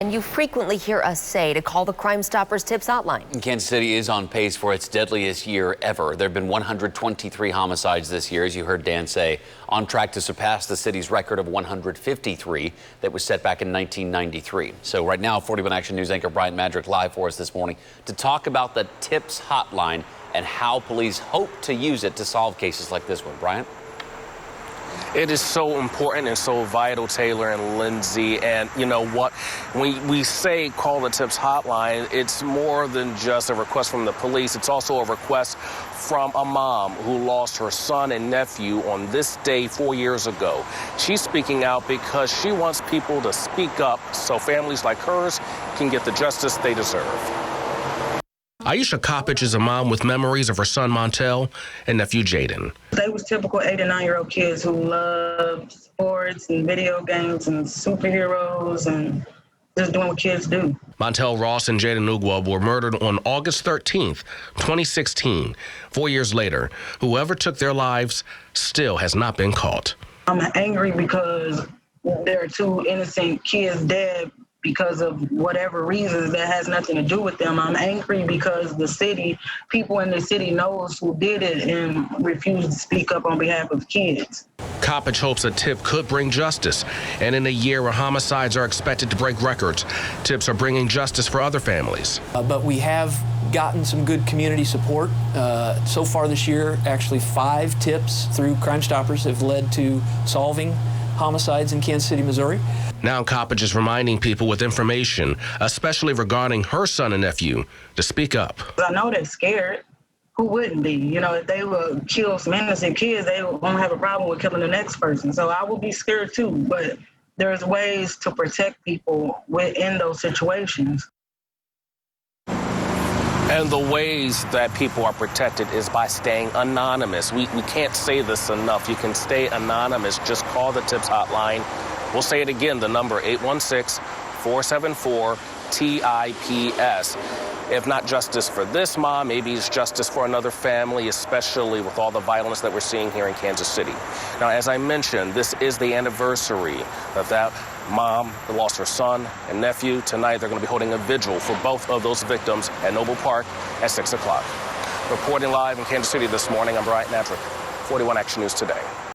And you frequently hear us say to call the Crime Stoppers Tips Hotline. Kansas City is on pace for its deadliest year ever. There have been 123 homicides this year, as you heard Dan say, on track to surpass the city's record of 153 that was set back in 1993. So right now, 41 Action News anchor Bryant Madrick live for us this morning to talk about the Tips Hotline and how police hope to use it to solve cases like this one. Bryant? It is so important and so vital, Taylor and Lindsay. And you know what? When we say call the Tips Hotline, it's more than just a request from the police. It's also a request from a mom who lost her son and nephew on this day 4 years ago. She's speaking out because she wants people to speak up so families like hers can get the justice they deserve. Aisha Coppage is a mom with memories of her son Montel and nephew Jaden. They was typical 8 and 9-year-old kids who loved sports and video games and superheroes and just doing what kids do. Montel Ross and Jaden Ugwa were murdered on August 13th, 2016. 4 years later, whoever took their lives still has not been caught. I'm angry because there are two innocent kids dead because of whatever reasons that has nothing to do with them. I'm angry because the city, people in the city knows who did it and refused to speak up on behalf of kids. Coppage hopes a tip could bring justice. And in a year where homicides are expected to break records, tips are bringing justice for other families. But we have gotten some good community support. So far this year, actually 5 tips through Crime Stoppers have led to solving homicides in Kansas City, Missouri. Now Coppage is reminding people with information, especially regarding her son and nephew, to speak up. I know they're scared. Who wouldn't be? You know, if they would kill some innocent kids, they won't have a problem with killing the next person. So I will be scared too, but there's ways to protect people within those situations. And the ways that people are protected is by staying anonymous. We can't say this enough. You can stay anonymous. Just call the Tips Hotline. We'll say it again, the number 816-474-TIPS. If not justice for this mom, maybe it's justice for another family, especially with all the violence that we're seeing here in Kansas City. Now, as I mentioned, this is the anniversary of that mom that lost her son and nephew. Tonight, they're going to be holding a vigil for both of those victims at Noble Park at 6 o'clock. Reporting live in Kansas City this morning, I'm Bryant Madrick, 41 Action News Today.